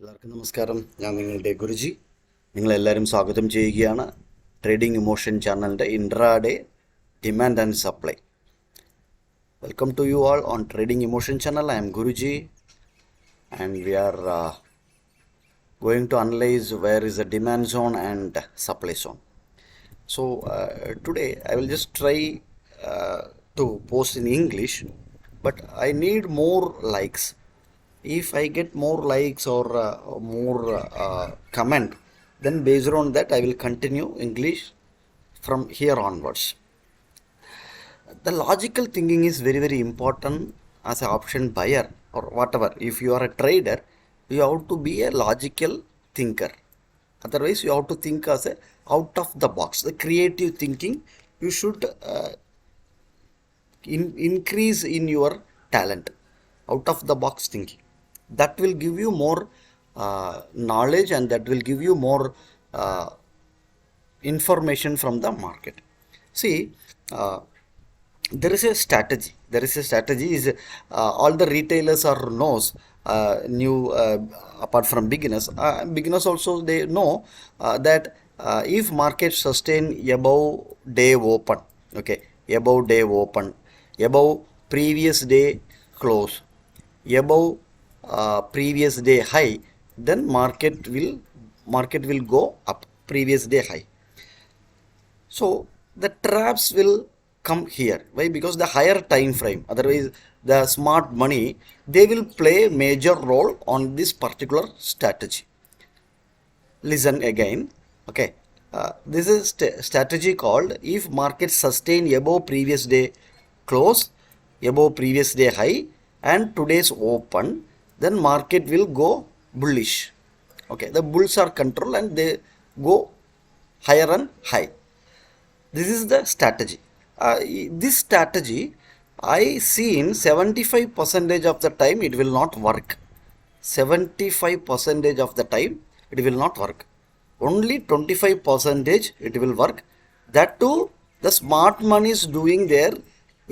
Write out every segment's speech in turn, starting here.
എല്ലാവർക്കും നമസ്കാരം. ഞാൻ നിങ്ങളുടെ ഗുരുജി. നിങ്ങളെല്ലാവരും സ്വാഗതം ചെയ്യുകയാണ് ട്രേഡിംഗ് ഇമോഷൻ ചാനലിൻ്റെ intraday demand and supply. Welcome to you all on trading emotion channel. I am Guruji and we are going to analyze where is the demand zone and supply zone. So today I will just try to post in English, but I need more likes. If I get more likes or more comment, then based on that I will continue English from here onwards. The logical thinking is very very important as an option buyer or whatever. If you are a trader, you have to be a logical thinker. Otherwise you have to think as a out of the box. The creative thinking you should increase in your talent. Out of the box thinking, that will give you more knowledge and that will give you more information from the market. See, there is a strategy. Is all the retailers are knows new apart from beginners. Beginners also they know that if market sustain above day open, okay, above day open, above previous day close, above previous day high, then market will go up previous day high. So the traps will come here. Why? Because the higher time frame, otherwise the smart money, they will play major role on this particular strategy. Listen again. Okay, this is strategy called if market sustain above previous day close, above previous day high and today's open, then market will go bullish. Okay, the bulls are control and they go higher and high. This is the strategy. This strategy I seen 75% of the time it will not work. 75% of the time it will not work. Only 25% it will work. That too, the smart money is doing their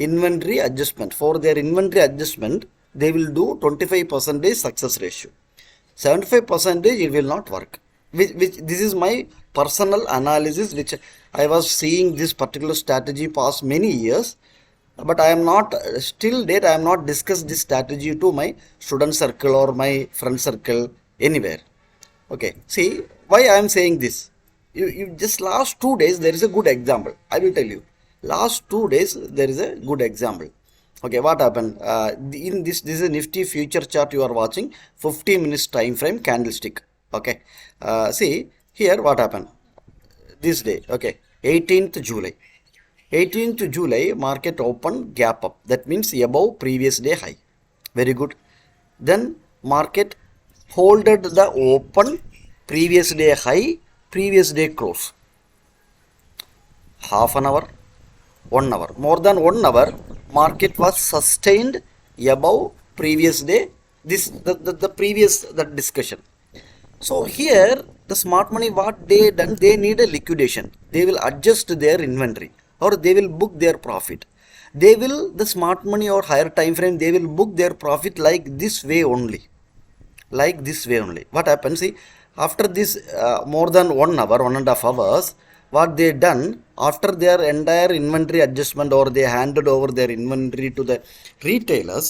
inventory adjustment. For their inventory adjustment, they will do 25% success ratio. 75% it will not work. Which this is my personal analysis, which I was seeing this particular strategy past many years, but I am not still date. I am not discussed this strategy to my student circle or my friend circle anywhere. Okay, see why I am saying this. You just last 2 days there is a good example. I will tell you. Last 2 days there is a good example. Okay, what happened? In this is a Nifty future chart you are watching, 50 minutes time frame candlestick. Okay, see here what happened this day. Okay, 18th July. 18th July market open gap up. That means above previous day high. Very good. Then market holded the open previous day high, previous day close. Half an hour, 1 hour, more than 1 hour, market was sustained above previous day. This the previous that discussion. So here the smart money, what they done, they need a liquidation. They will adjust their inventory or they will book their profit. They will, the smart money or higher time frame, they will book their profit like this way only. Like this way only. What happens? See, after this more than 1 hour, 1.5 hours, what they done, after their entire inventory adjustment or they handed over their inventory to the retailers.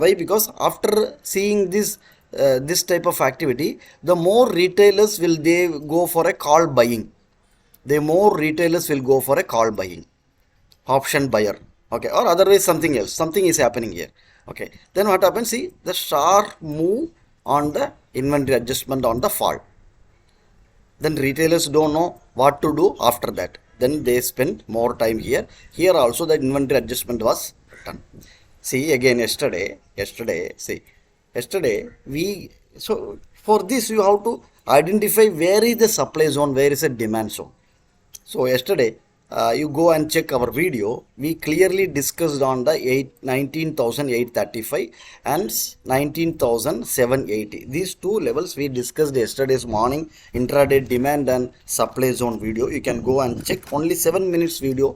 Why? Because after seeing this type of activity, the more retailers will they go for a call buying. The more retailers will go for a call buying, option buyer. Okay, or otherwise something else, something is happening here. Okay, then what happens? See, the sharp move on the inventory adjustment on the fall. Then retailers don't know what to do after that. Then they spend more time here. Here also the inventory adjustment was done. See again yesterday, see, yesterday so for this you have to identify where is the supply zone, where is the demand zone. So yesterday you go and check our video. We clearly discussed on the 19,835 and 19,780. These two levels we discussed yesterday's morning intraday demand and supply zone video. You can go and check, only 7 minutes video.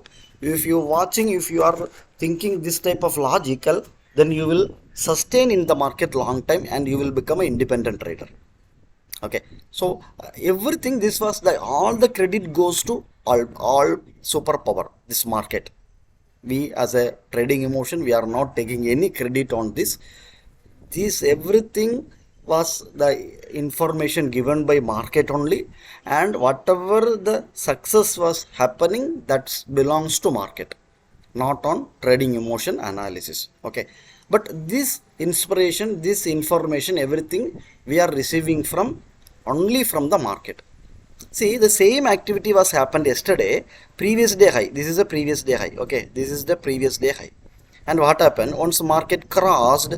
If you are watching, if you are thinking this type of logical, then you will sustain in the market long time and you will become an independent trader. Okay, so everything, this was the all the credit goes to all superpower, this market. We as a trading emotion, we are not taking any credit on this. This everything was the information given by market only, and whatever the success was happening, that belongs to market, not on trading emotion analysis. Okay, but this inspiration, this information, everything we are receiving from only from the market. See, the same activity was happened yesterday, previous day high. This is a previous day high. Okay, this is the previous day high. And what happened? Once market crossed,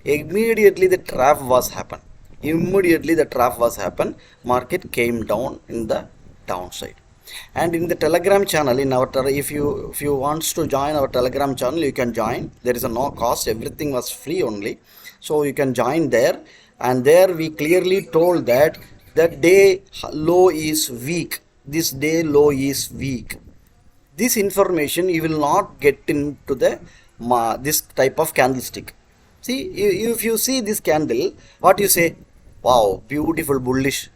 immediately the trap was happen. Immediately the trap was happen. Market came down in the downside. And in the Telegram channel, in our if you wants to join our Telegram channel, you can join. There is a no cost. Everything was free only, so you can join there. And there we clearly told that the day low is weak. This day low is weak. This information you will not get into the this type of candlestick. See, if you see this candle, what you say? Wow, beautiful bullish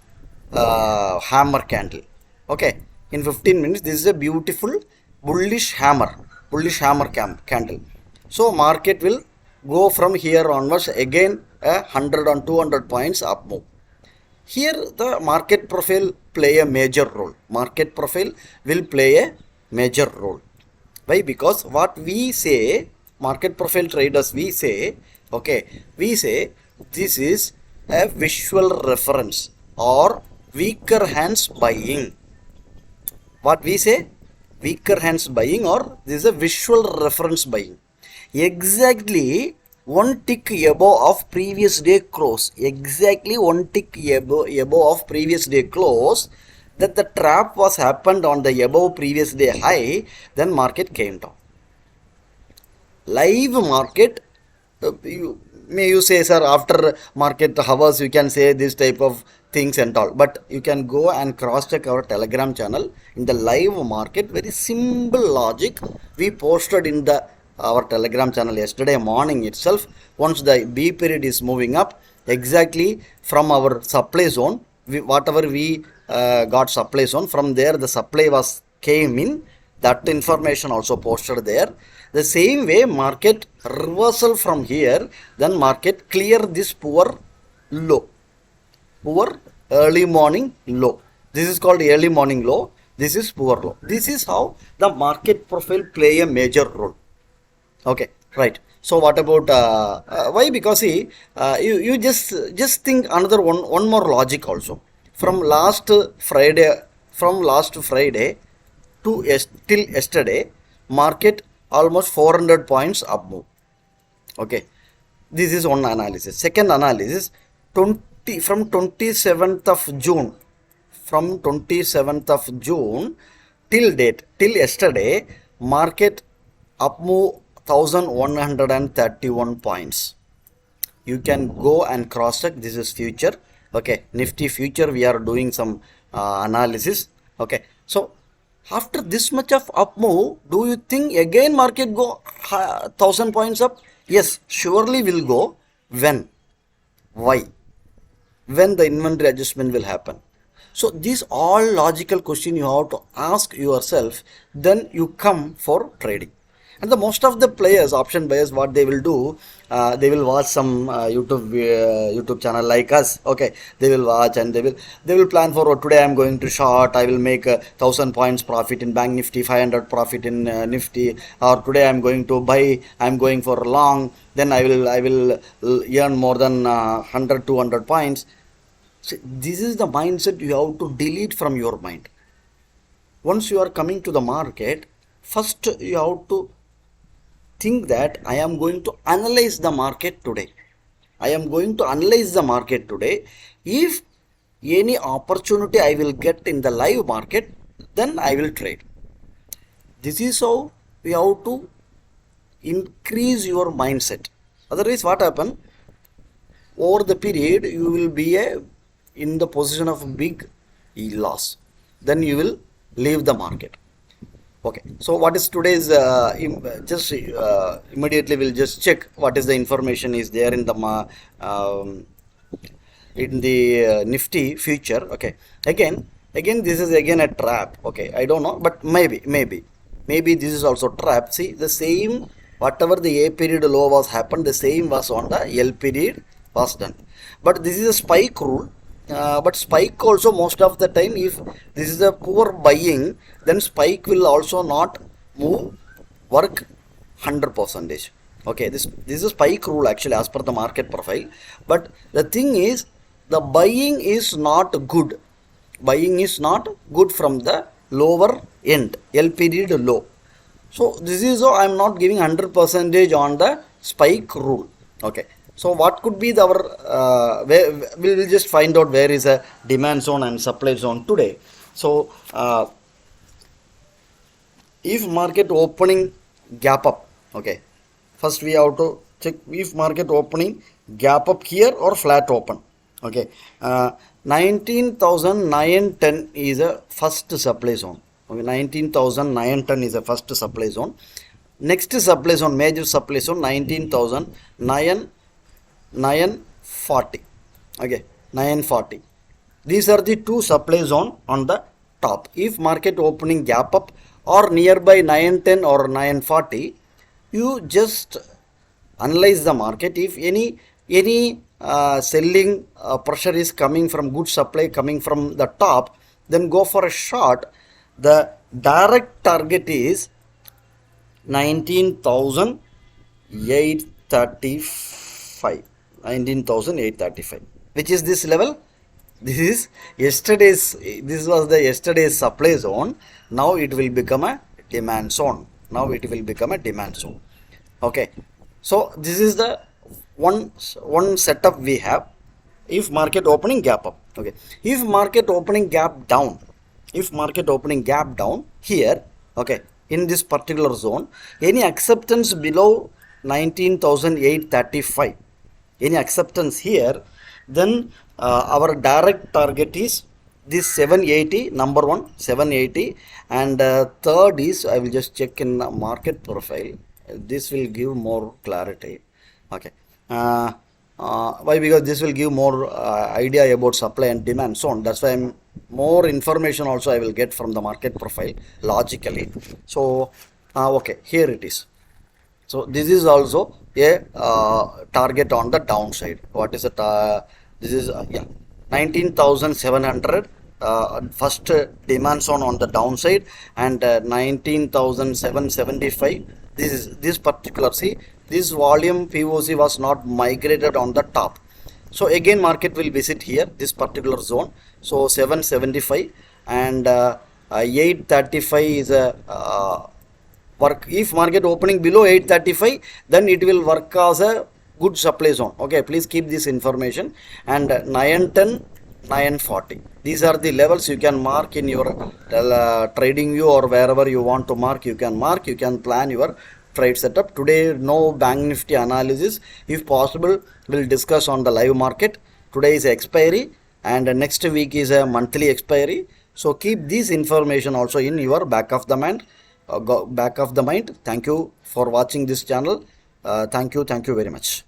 hammer candle. Okay, in 15 minutes, this is a beautiful bullish hammer candle. So market will go from here onwards again 100 and 200 points up move. Here the market profile play a major role. Market profile will play a major role. Why? Because what we say, market profile traders, we say, okay, we say this is a visual reference or weaker hands buying. What we say? Weaker hands buying, or this is a visual reference buying. Exactly one tick above of previous day close. Exactly one tick above of previous day close, that the trap was happened on the above previous day high, then market came down. Live market, you say, sir, after market hours you can say this type of things and all, but you can go and cross check our Telegram channel. In the live market, very simple logic we posted in the our Telegram channel yesterday morning itself. Once the B period is moving up, exactly from our supply zone, whatever we got supply zone, from there the supply was came in, that information also posted there. The same way market reversal from here, then market clear this poor low, poor early morning low. This is called early morning low, this is poor low. This is how the market profile play a major role. Okay, right. So what about why? Because see, you just think another one more logic also. From last Friday, to till yesterday, market almost 400 points up move. Okay, this is one analysis. Second analysis, 20 from 27th of June, from 27th of June till date, till yesterday, market up move 1131 points. You can go and cross check. This is future. Okay, Nifty future, we are doing some analysis. Okay, so after this much of up move, do you think again market go 1000 points up? Yes, surely will go. When? Why? When the inventory adjustment will happen? So these all logical question you have to ask yourself, then you come for trading. And the most of the players, option buyers, what they will do, they will watch some YouTube channel like us. Okay, they will watch and they will plan for, oh, today I am going to short, I will make 1000 points profit in Bank Nifty, 500 profit in Nifty, or today I am going to buy, I am going for long, then I will earn more than 100 200 points. So this is the mindset you have to delete from your mind. Once you are coming to the market, first you have to think that I am going to analyze the market today. I am going to analyze the market today. If any opportunity I will get in the live market, then I will trade. This is how we have to increase your mindset. Otherwise, what happen? Over the period, you will be in the position of big loss. Then you will leave the market. Okay, so what is today's just immediately we'll just check what is the information is there in the in the Nifty future. Okay, again this is again a trap. Okay, I don't know, but maybe this is also trap. See, the same whatever the A period low was happened, the same was on the L period was done. But this is a spike rule. But spike also most of the time, if this is a poor buying, then spike will also not move work 100%. Okay, this is a spike rule actually as per the market profile. But the thing is, the buying is not good. Buying is not good from the lower end, L period low. So this is I am not giving 100% on the spike rule. Okay. So what could be our we will just find out where is a demand zone and supply zone today. So if market opening gap up, okay, first we have to check if market opening gap up here or flat open. Okay, 19,910 is a first supply zone. Okay, 19,910 is a first supply zone. Next supply zone, major supply zone, 19,940. Okay, 940. These are the two supply zone on the top. If market opening gap up or nearby 910 or 940, you just analyze the market. If any selling pressure is coming from good supply coming from the top, then go for a short. The direct target is 19,835. 19,835. Which is this level? This is yesterday's. This was the yesterday's supply zone. Now it will become a demand zone. Now it will become a demand zone. Okay. So this is the one setup we have. If market opening gap up. Okay. If market opening gap down. If market opening gap down here. Okay. In this particular zone, any acceptance below 19,835, any acceptance here, then our direct target is this 780, number one 780, and third is, I will just check in the market profile. This will give more clarity. Okay. Why? Because this will give more idea about supply and demand, so on. That's why I'm more information also I will get from the market profile logically. So okay, here it is. So this is also a target on the downside. What is it? This is 19,700 first demand zone on the downside, and 19,775. This particular, see, this volume POC was not migrated on the top. So again market will visit here this particular zone. So 775 and 835 is a work. If market opening below 835, then it will work as a good supply zone. Okay, please keep this information. And 910, 940. These are the levels you can mark in your trading view, or wherever you want to mark, you can mark. You can plan your trade setup. Today no bank nifty analysis. If possible, we'll discuss on the live market. Today is expiry and next week is a monthly expiry. So keep this information also in your back of the mind. Thank you for watching this channel. Thank you very much.